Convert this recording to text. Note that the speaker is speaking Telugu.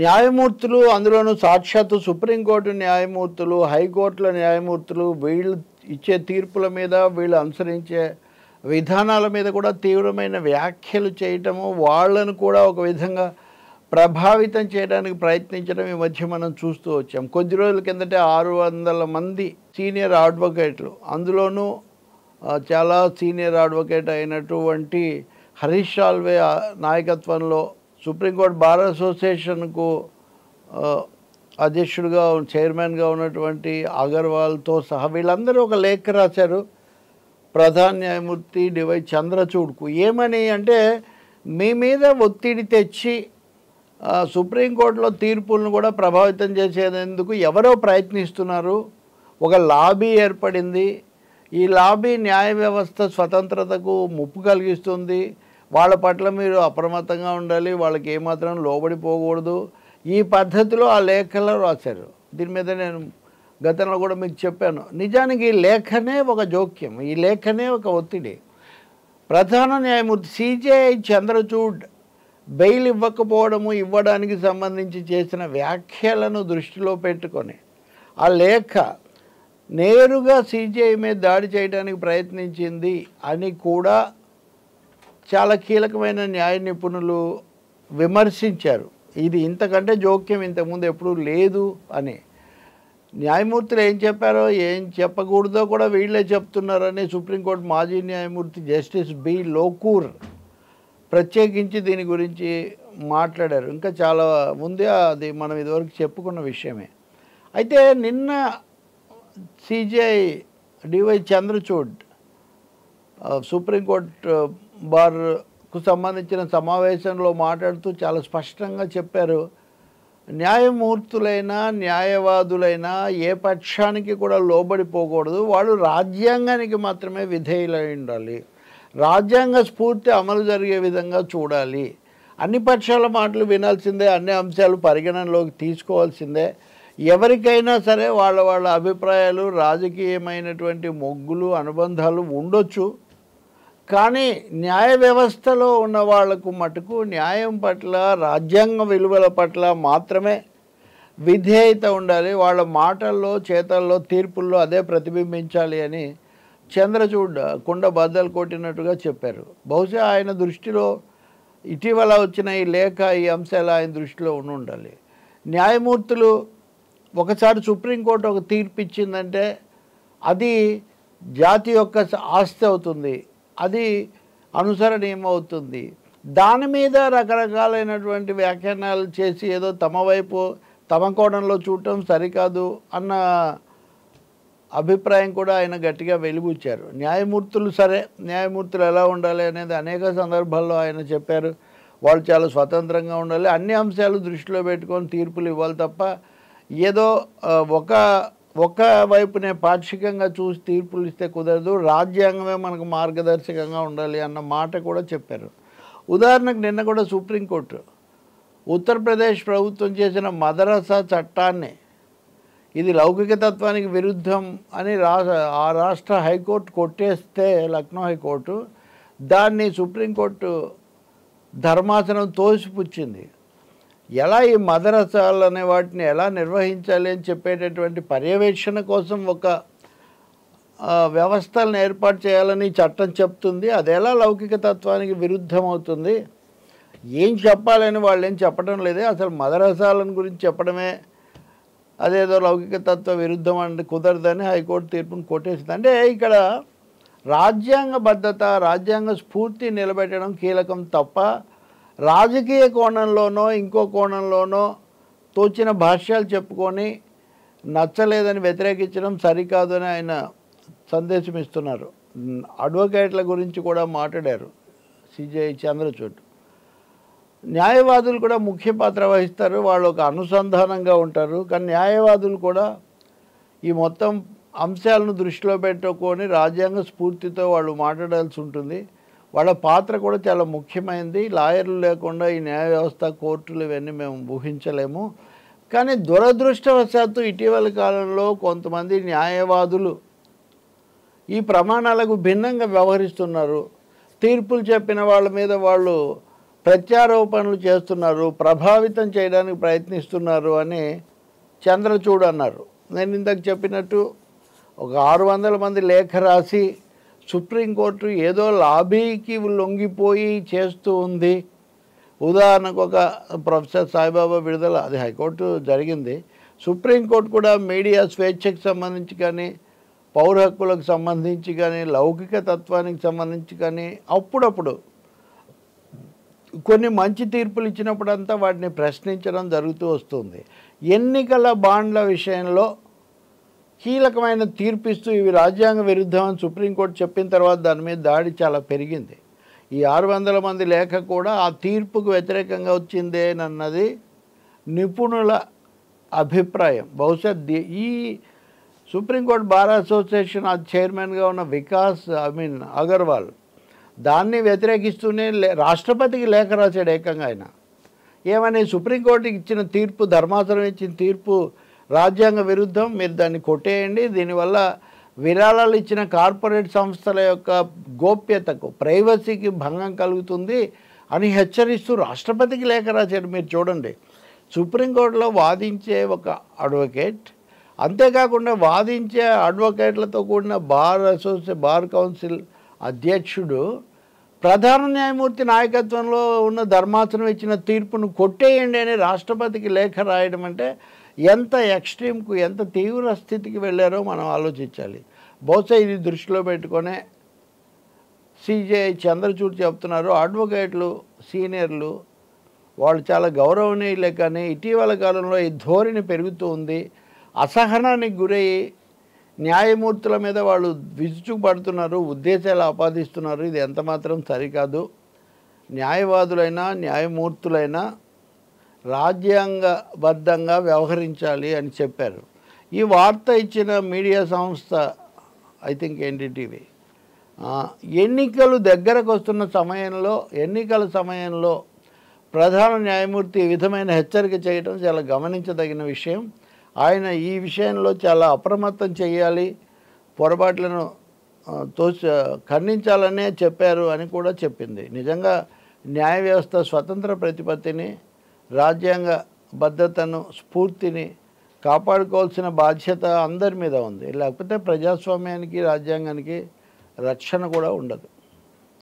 న్యాయమూర్తులు అందులోనూ సాక్షాత్తు సుప్రీంకోర్టు న్యాయమూర్తులు, హైకోర్టుల న్యాయమూర్తులు వీళ్ళు ఇచ్చే తీర్పుల మీద, వీళ్ళు అనుసరించే విధానాల మీద కూడా తీవ్రమైన వ్యాఖ్యలు చేయటము, వాళ్ళను కూడా ఒక విధంగా ప్రభావితం చేయడానికి ప్రయత్నించడం ఈ మధ్య మనం చూస్తూ వచ్చాం. కొద్ది రోజుల కిందటే 600 మంది సీనియర్ అడ్వకేట్లు, అందులోనూ చాలా సీనియర్ అడ్వకేట్ అయినటువంటి హరీష్ సాల్వే నాయకత్వంలో సుప్రీంకోర్టు బార్ అసోసియేషన్కు అధ్యక్షుడిగా చైర్మన్గా ఉన్నటువంటి అగర్వాల్తో సహా వీళ్ళందరూ ఒక లేఖ రాశారు ప్రధాన న్యాయమూర్తి డివై చంద్రచూడ్కు. ఏమని అంటే, మీ మీద ఒత్తిడి తెచ్చి సుప్రీంకోర్టులో తీర్పులను కూడా ప్రభావితం చేసేందుకు ఎవరో ప్రయత్నిస్తున్నారు. ఒక లాబీ ఏర్పడింది. ఈ లాబీ న్యాయ వ్యవస్థ స్వతంత్రతకు ముప్పు కలిగిస్తుంది. వాళ్ళ పట్ల మీరు అప్రమత్తంగా ఉండాలి, వాళ్ళకి ఏమాత్రం లోబడిపోకూడదు. ఈ పద్ధతిలో ఆ లేఖలో రాశారు. దీని మీద నేను గతంలో కూడా మీకు చెప్పాను. నిజానికి ఈ లేఖనే ఒక జోక్యం, ఈ లేఖనే ఒక ఒత్తిడి. ప్రధాన న్యాయమూర్తి సిజేఐ చంద్రచూడ్ బెయిల్ ఇవ్వకపోవడము, ఇవ్వడానికి సంబంధించి చేసిన వ్యాఖ్యలను దృష్టిలో పెట్టుకొని ఆ లేఖ నేరుగా సిజేఐ మీద దాడి చేయడానికి ప్రయత్నించింది అని కూడా చాలా కీలకమైన న్యాయ నిపుణులు విమర్శించారు. ఇది ఇంతకంటే జోక్యం ఇంతకుముందు ఎప్పుడూ లేదు అని. న్యాయమూర్తులు ఏం చెప్పారో ఏం చెప్పకూడదో కూడా వీళ్ళే చెప్తున్నారని సుప్రీంకోర్టు మాజీ న్యాయమూర్తి జస్టిస్ బి లోకూర్ ప్రత్యేకించి దీని గురించి మాట్లాడారు. ఇంకా చాలా ముందే అది మనం ఇదివరకు చెప్పుకున్న విషయమే. అయితే నిన్న సిజేఐ డివై చంద్రచూడ్ సుప్రీంకోర్టు బార్కు సంబంధించిన సమావేశంలో మాట్లాడుతూ చాలా స్పష్టంగా చెప్పారు, న్యాయమూర్తులైనా న్యాయవాదులైనా ఏ పక్షానికి కూడా లోబడిపోకూడదు, వాళ్ళు రాజ్యాంగానికి మాత్రమే విధేయులై ఉండాలి, రాజ్యాంగ స్ఫూర్తి అమలు జరిగే విధంగా చూడాలి, అన్ని పక్షాల మాటలు వినాల్సిందే, అన్ని అంశాలు పరిగణనలోకి తీసుకోవాల్సిందే, ఎవరికైనా సరే వాళ్ళ వాళ్ళ అభిప్రాయాలు, రాజకీయమైనటువంటి మొగ్గులు, అనుబంధాలు ఉండొచ్చు, కానీ న్యాయ వ్యవస్థలో ఉన్న వాళ్లకు మటుకు న్యాయం పట్ల, రాజ్యాంగ విలువల పట్ల మాత్రమే విధేయత ఉండాలి, వాళ్ళ మాటల్లో, చేతల్లో, తీర్పుల్లో అదే ప్రతిబింబించాలి అని చంద్రచూడ్ కుండ బద్దలు కొట్టినట్టుగా చెప్పారు. బహుశా ఆయన దృష్టిలో ఇటీవల వచ్చిన ఈ లేఖ, ఈ అంశాలు ఆయన దృష్టిలో ఉండాలి. న్యాయమూర్తులు ఒకసారి సుప్రీంకోర్టు ఒక తీర్పు ఇచ్చిందంటే అది జాతి యొక్క ఆస్తి అవుతుంది, అది అనుసరణీయం అవుతుంది. దాని మీద రకరకాలైనటువంటి వ్యాఖ్యానాలు చేసి ఏదో తమ వైపు, తమ కోణంలో చూడటం సరికాదు అన్న అభిప్రాయం కూడా ఆయన గట్టిగా వెలిబుచ్చారు. న్యాయమూర్తులు సరే, న్యాయమూర్తులు ఎలా ఉండాలి అనేది అనేక సందర్భాల్లో ఆయన చెప్పారు. వాళ్ళు చాలా స్వతంత్రంగా ఉండాలి, అన్ని అంశాలు దృష్టిలో పెట్టుకొని తీర్పులు ఇవ్వాలి తప్ప ఏదో ఒక వైపునే పాక్షికంగా చూసి తీర్పులు ఇస్తే కుదరదు, రాజ్యాంగమే మనకు మార్గదర్శకంగా ఉండాలి అన్న మాట కూడా చెప్పారు. ఉదాహరణకు నిన్న కూడా సుప్రీంకోర్టు ఉత్తరప్రదేశ్ ప్రభుత్వం చేసిన మదరసా చట్టాన్ని ఇది లౌకిక తత్వానికి విరుద్ధం అని ఆ రాష్ట్ర హైకోర్టు కొట్టేస్తే, లక్నో హైకోర్టు దాన్ని సుప్రీంకోర్టు ధర్మాసనం తోసిపుచ్చింది. ఎలా ఈ మదరసాలు అనే వాటిని ఎలా నిర్వహించాలి అని చెప్పేటటువంటి పర్యవేక్షణ కోసం ఒక వ్యవస్థలను ఏర్పాటు చేయాలని చట్టం చెప్తుంది. అది ఎలా లౌకిక తత్వానికి విరుద్ధం అవుతుంది? ఏం చెప్పాలని వాళ్ళు ఏం చెప్పడం లేదే, అసలు మదరసాలను గురించి చెప్పడమే అదేదో లౌకిక తత్వ విరుద్ధం అంటే కుదరదని హైకోర్టు తీర్పును కొట్టేసింది. అంటే ఇక్కడ రాజ్యాంగబద్ధత, రాజ్యాంగ స్ఫూర్తి నిలబెట్టడం కీలకం తప్ప రాజకీయ కోణంలోనో ఇంకో కోణంలోనో తోచిన భాష్యాలు చెప్పుకొని నచ్చలేదని వ్యతిరేకించడం సరికాదు అని ఆయన సందేశం ఇస్తున్నారు. అడ్వకేట్ల గురించి కూడా మాట్లాడారు సిజేఐ చంద్రచూడ్. న్యాయవాదులు కూడా ముఖ్య పాత్ర వహిస్తారు, వాళ్ళు ఒక అనుసంధానంగా ఉంటారు. కానీ న్యాయవాదులు కూడా ఈ మొత్తం అంశాలను దృష్టిలో పెట్టుకొని రాజ్యాంగ స్ఫూర్తితో వాళ్ళు మాట్లాడాల్సి ఉంటుంది. వాళ్ళ పాత్ర కూడా చాలా ముఖ్యమైనది. లాయర్లు లేకుండా ఈ న్యాయ వ్యవస్థ, కోర్టులు ఇవన్నీ మేము ఊహించలేము. కానీ దురదృష్టవశాత్తు ఇటీవల కాలంలో కొంతమంది న్యాయవాదులు ఈ ప్రమాణాలకు భిన్నంగా వ్యవహరిస్తున్నారు. తీర్పులు చెప్పిన వాళ్ళ మీద వాళ్ళు ప్రత్యారోపణలు చేస్తున్నారు, ప్రభావితం చేయడానికి ప్రయత్నిస్తున్నారు అని చంద్రచూడ్ అన్నారు. నేను ఇందాక చెప్పినట్టు ఒక 600 మంది లేఖ రాసి సుప్రీంకోర్టు ఏదో లాబీకి లొంగిపోయి చేస్తూ ఉంది. ఉదాహరణకు ఒక ప్రొఫెసర్ సాయిబాబా విడుదల, అది హైకోర్టు జరిగింది. సుప్రీంకోర్టు కూడా మీడియా స్వేచ్ఛకు సంబంధించి కానీ, పౌర హక్కులకు సంబంధించి కానీ, లౌకిక తత్వానికి సంబంధించి కానీ అప్పుడప్పుడు కొన్ని మంచి తీర్పులు ఇచ్చినప్పుడంతా వాటిని ప్రశ్నించడం జరుగుతూ వస్తుంది. ఎన్నికల బాండ్ల విషయంలో కీలకమైన తీర్పిస్తూ ఇవి రాజ్యాంగ విరుద్ధం అని సుప్రీంకోర్టు చెప్పిన తర్వాత దాని మీద దాడి చాలా పెరిగింది. ఈ 600 మంది లేఖ కూడా ఆ తీర్పుకు వ్యతిరేకంగా వచ్చిందేనన్నది నిపుణుల అభిప్రాయం. బహుశా ఈ సుప్రీంకోర్టు బార్ అసోసియేషన్ చైర్మన్గా ఉన్న అగర్వాల్ దాన్ని వ్యతిరేకిస్తూనే రాష్ట్రపతికి లేఖ రాశాడు ఏకంగా. ఆయన ఏమని, సుప్రీంకోర్టుకి ఇచ్చిన తీర్పు, ధర్మాసనం ఇచ్చిన తీర్పు రాజ్యాంగ విరుద్ధం, మీరు దాన్ని కొట్టేయండి, దీనివల్ల విరాళాలు ఇచ్చిన కార్పొరేట్ సంస్థల యొక్క గోప్యతకు, ప్రైవసీకి భంగం కలుగుతుంది అని హెచ్చరిస్తూ రాష్ట్రపతికి లేఖ రాశాడు. మీరు చూడండి, సుప్రీంకోర్టులో వాదించే ఒక అడ్వకేట్, అంతేకాకుండా వాదించే అడ్వకేట్లతో కూడిన బార్ కౌన్సిల్ అధ్యక్షుడు ప్రధాన న్యాయమూర్తి నాయకత్వంలో ఉన్న ధర్మాసనం ఇచ్చిన తీర్పును కొట్టేయండి అని రాష్ట్రపతికి లేఖ రాయడం అంటే ఎంత ఎక్స్ట్రీమ్కు, ఎంత తీవ్ర స్థితికి వెళ్ళారో మనం ఆలోచించాలి. బహుశా ఇది దృష్టిలో పెట్టుకునే సిజేఐ చంద్రచూడ్ చెప్తున్నారు, అడ్వకేట్లు సీనియర్లు వాళ్ళు చాలా గౌరవనీయులే, కానీ ఇటీవల కాలంలో ఈ ధోరణి పెరుగుతూ ఉంది. అసహనానికి గురయ్యి న్యాయమూర్తుల మీద వాళ్ళు విరుచుకుపడుతున్నారు, ఉద్దేశాలు ఆపాదిస్తున్నారు. ఇది ఎంతమాత్రం సరికాదు. న్యాయవాదులైనా న్యాయమూర్తులైనా రాజ్యాంగబద్ధంగా వ్యవహరించాలి అని చెప్పారు. ఈ వార్త ఇచ్చిన మీడియా సంస్థ ఐ థింక్ ఎన్డీటీవీ ఎన్నికలు దగ్గరకు వస్తున్న సమయంలో, ఎన్నికల సమయంలో ప్రధాన న్యాయమూర్తి ఈ విధమైన హెచ్చరిక చేయడం చాలా గమనించదగిన విషయం. ఆయన ఈ విషయంలో చాలా అప్రమత్తం చేయాలి, పొరపాట్లను ఖండించాలనే చెప్పారు అని కూడా చెప్పింది. నిజంగా న్యాయ వ్యవస్థ స్వతంత్ర ప్రతిపత్తిని, రాజ్యాంగ భద్రతను, స్ఫూర్తిని కాపాడుకోవాల్సిన బాధ్యత అందరి మీద ఉంది. లేకపోతే ప్రజాస్వామ్యానికి, రాజ్యాంగానికి రక్షణ కూడా ఉండదు.